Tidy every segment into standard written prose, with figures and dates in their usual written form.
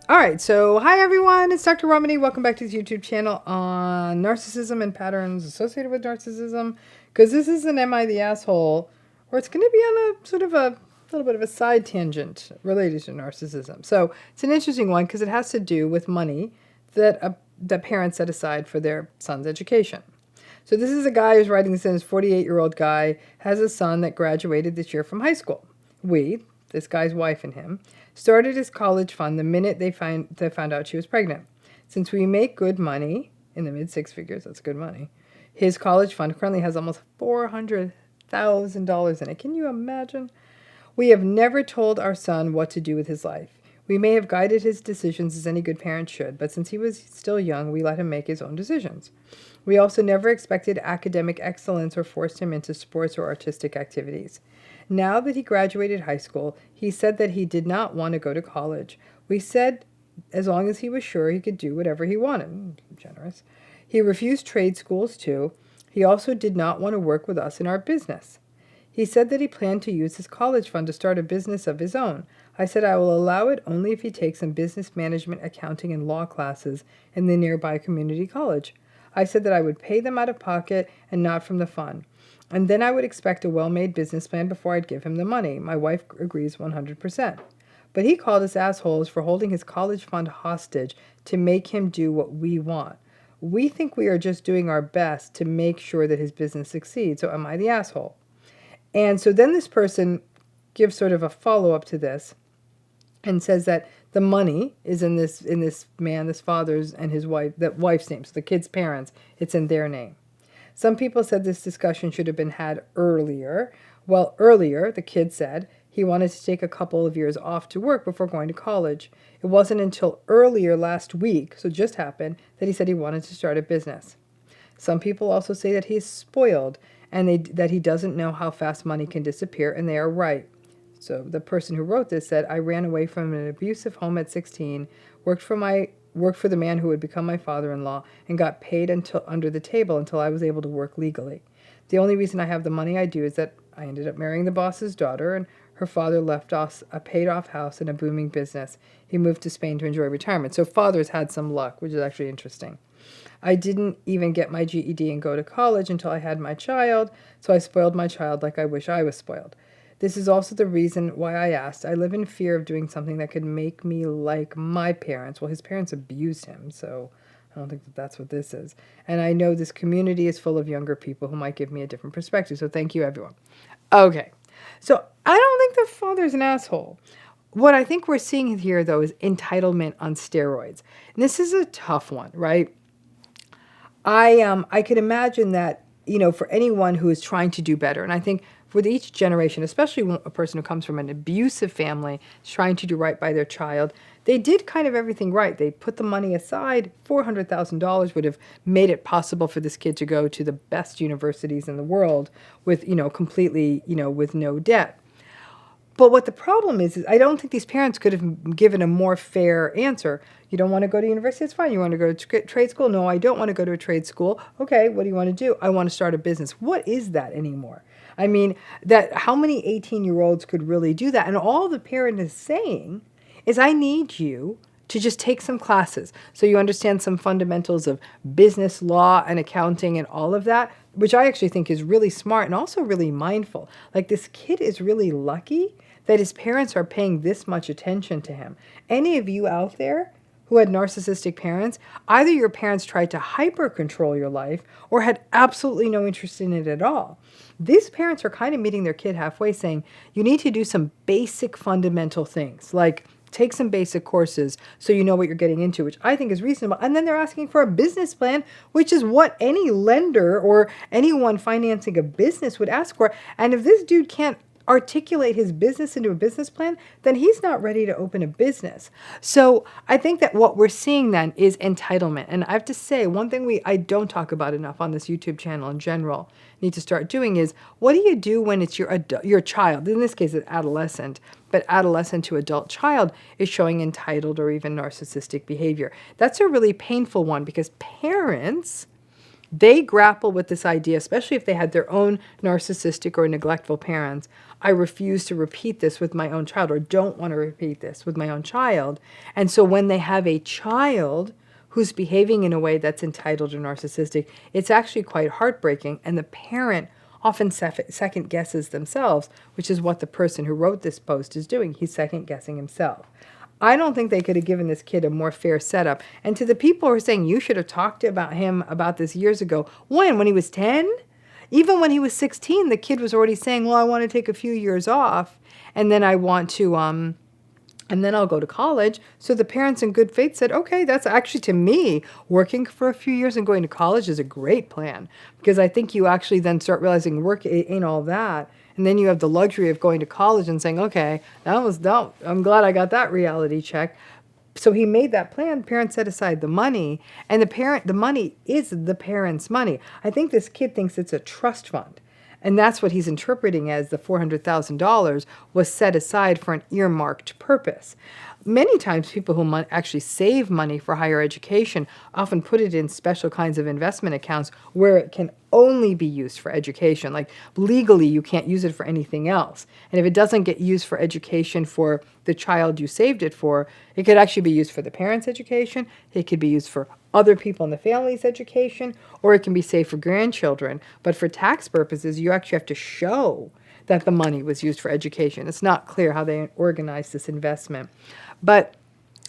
All right, so hi everyone, it's Dr. RAMANI. Welcome back to this YouTube channel on narcissism and patterns associated with narcissism. Because this is an Am I the Asshole, or it's going to be on a sort of a little bit of a side tangent related to narcissism. So it's an interesting one because it has to do with money that parents set aside for their son's education. So this is a guy who's writing this in, his 48-year-old guy, has a son that graduated this year from high school. This guy's wife and him, started his college fund the minute they found out she was pregnant. Since we make good money, in the mid-six figures, that's good money, his college fund currently has almost $400,000 in it. Can you imagine? We have never told our son what to do with his life. We may have guided his decisions as any good parent should, but since he was still young, we let him make his own decisions. We also never expected academic excellence or forced him into sports or artistic activities. Now that he graduated high school, he said that he did not want to go to college. We said as long as he was sure he could do whatever he wanted. Generous. He refused trade schools too. He also did not want to work with us in our business. He said that he planned to use his college fund to start a business of his own. I said I will allow it only if he takes some business management, accounting, and law classes in the nearby community college. I said that I would pay them out of pocket and not from the fund. And then I would expect a well-made business plan before I'd give him the money. My wife agrees 100%. But he called us assholes for holding his college fund hostage to make him do what we want. We think we are just doing our best to make sure that his business succeeds. So am I the asshole? And so then this person gives sort of a follow-up to this and says that the money is in this man, this father's and his wife, the wife's name. So the kid's parents, it's in their name. Some people said this discussion should have been had earlier. Well, earlier, the kid said he wanted to take a couple of years off to work before going to college. It wasn't until earlier last week, so it just happened, that he said he wanted to start a business. Some people also say that he's spoiled and that he doesn't know how fast money can disappear, and they are right. So the person who wrote this said, I ran away from an abusive home at 16, worked for the man who would become my father-in-law, and got paid under the table until I was able to work legally. The only reason I have the money I do is that I ended up marrying the boss's daughter, and her father left us a paid-off house and a booming business. He moved to Spain to enjoy retirement. So father's had some luck, which is actually interesting. I didn't even get my GED and go to college until I had my child, so I spoiled my child like I wish I was spoiled. This is also the reason why I asked. I live in fear of doing something that could make me like my parents. Well, his parents abused him, so I don't think that that's what this is. And I know this community is full of younger people who might give me a different perspective, so thank you, everyone. Okay, so I don't think the father's an asshole. What I think we're seeing here, though, is entitlement on steroids. And this is a tough one, right? I could imagine that, for anyone who is trying to do better, and I think with each generation, especially a person who comes from an abusive family, is trying to do right by their child, they did kind of everything right. They put the money aside. $400,000 would have made it possible for this kid to go to the best universities in the world with, completely, with no debt. But what the problem is I don't think these parents could have given a more fair answer. You don't want to go to university? It's fine. You want to go to trade school? No, I don't want to go to a trade school. Okay, what do you want to do? I want to start a business. What is that anymore? I mean, how many 18-year-olds could really do that? And all the parent is saying is, I need you to just take some classes so you understand some fundamentals of business, law, and accounting and all of that, which I actually think is really smart and also really mindful. Like, this kid is really lucky that his parents are paying this much attention to him. Any of you out there who had narcissistic parents, either your parents tried to hyper-control your life or had absolutely no interest in it at all. These parents are kind of meeting their kid halfway, saying, you need to do some basic fundamental things, like take some basic courses so you know what you're getting into, which I think is reasonable. And then they're asking for a business plan, which is what any lender or anyone financing a business would ask for. And if this dude can't articulate his business into a business plan, then he's not ready to open a business. So I think that what we're seeing then is entitlement. And I have to say, one thing I don't talk about enough on this YouTube channel in general, need to start doing, is what do you do when it's your child, in this case an adolescent, but adolescent to adult child is showing entitled or even narcissistic behavior. That's a really painful one because parents they grapple with this idea, especially if they had their own narcissistic or neglectful parents. I refuse to repeat this with my own child, or don't want to repeat this with my own child. And so when they have a child who's behaving in a way that's entitled or narcissistic, it's actually quite heartbreaking. And the parent often second guesses themselves, which is what the person who wrote this post is doing. He's second guessing himself. I don't think they could have given this kid a more fair setup. And to the people who are saying you should have talked about him about this years ago, when he was 10? Even when he was 16, the kid was already saying, well, I want to take a few years off, and then I want to, and then I'll go to college. So the parents in good faith said, okay, that's actually, to me, working for a few years and going to college is a great plan, because I think you actually then start realizing work ain't all that. And then you have the luxury of going to college and saying, okay, I'm glad I got that reality check. So he made that plan. Parents set aside the money, and the money is the parents' money. I think this kid thinks it's a trust fund. And that's what he's interpreting as the $400,000 was set aside for an earmarked purpose. Many times people who actually save money for higher education often put it in special kinds of investment accounts where it can only be used for education. Like legally, you can't use it for anything else. And if it doesn't get used for education for the child you saved it for, it could actually be used for the parents' education. It could be used for other people in the family's education, or it can be saved for grandchildren. But for tax purposes, you actually have to show that the money was used for education. It's not clear how they organized this investment. But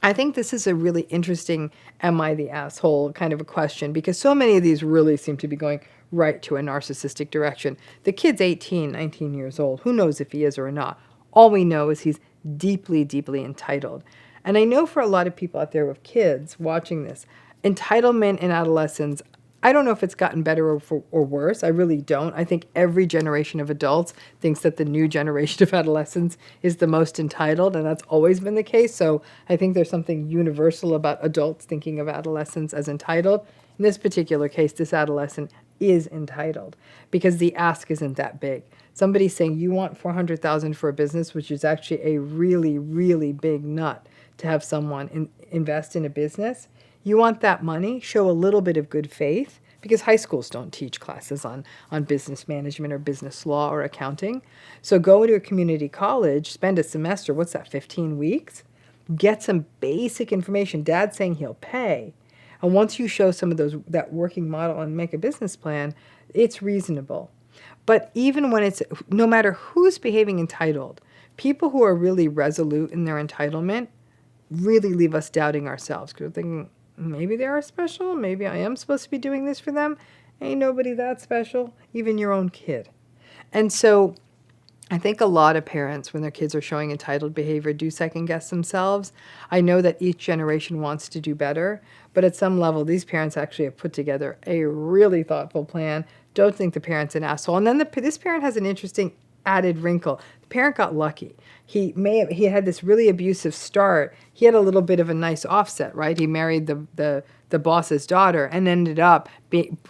I think this is a really interesting am I the asshole kind of a question, because so many of these really seem to be going right to a narcissistic direction. The kid's 18, 19 years old. Who knows if he is or not? All we know is he's deeply, deeply entitled. And I know for a lot of people out there with kids watching this, entitlement in adolescence, I don't know if it's gotten better or worse. I really don't. I think every generation of adults thinks that the new generation of adolescents is the most entitled, and that's always been the case. So I think there's something universal about adults thinking of adolescents as entitled. In this particular case, this adolescent is entitled because the ask isn't that big. Somebody's saying you want $400,000 for a business, which is actually a really, really big nut to have someone invest in a business. You want that money, show a little bit of good faith, because high schools don't teach classes on business management or business law or accounting. So go to a community college, spend a semester, what's that, 15 weeks? Get some basic information. Dad's saying he'll pay. And once you show some of that working model and make a business plan, it's reasonable. But even when no matter who's behaving entitled, people who are really resolute in their entitlement really leave us doubting ourselves, because we're thinking, maybe they are special. Maybe I am supposed to be doing this for them. Ain't nobody that special, even your own kid. And so I think a lot of parents, when their kids are showing entitled behavior, do second guess themselves. I know that each generation wants to do better, but at some level, these parents actually have put together a really thoughtful plan. Don't think the parent's an asshole. And then this parent has an interesting added wrinkle. The parent got lucky. He had this really abusive start. He had a little bit of a nice offset, right? He married the boss's daughter and ended up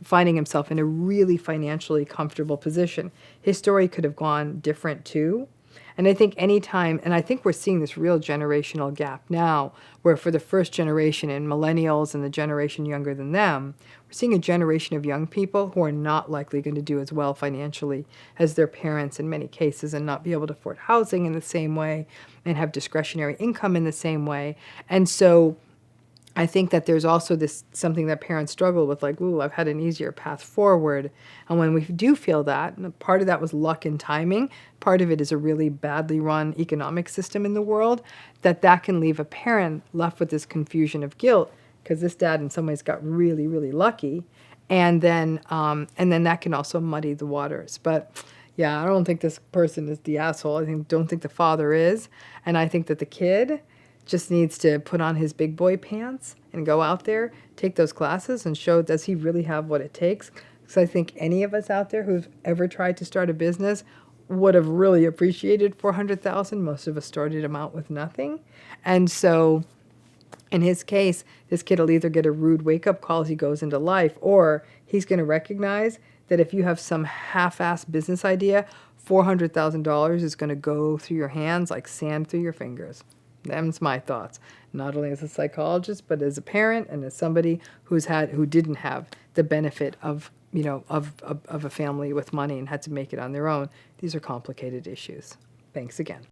finding himself in a really financially comfortable position. His story could have gone different too. And I think and I think we're seeing this real generational gap now, where for the first generation and millennials and the generation younger than them, we're seeing a generation of young people who are not likely going to do as well financially as their parents in many cases, and not be able to afford housing in the same way and have discretionary income in the same way. And so I think that there's also something that parents struggle with, like, ooh, I've had an easier path forward. And when we do feel that, and part of that was luck and timing, part of it is a really badly run economic system in the world, that can leave a parent left with this confusion of guilt, because this dad in some ways got really, really lucky. And then that can also muddy the waters. But yeah, I don't think this person is the asshole. Don't think the father is. And I think that the kid just needs to put on his big boy pants and go out there, take those classes, and show, does he really have what it takes? Because I think any of us out there who've ever tried to start a business would have really appreciated $400,000. Most of us started him out with nothing. And so in his case, this kid will either get a rude wake-up call as he goes into life, or he's going to recognize that if you have some half-assed business idea, $400,000 is going to go through your hands like sand through your fingers. Them's my thoughts, not only as a psychologist, but as a parent and as somebody who didn't have the benefit of, of a family with money and had to make it on their own. These are complicated issues. Thanks again.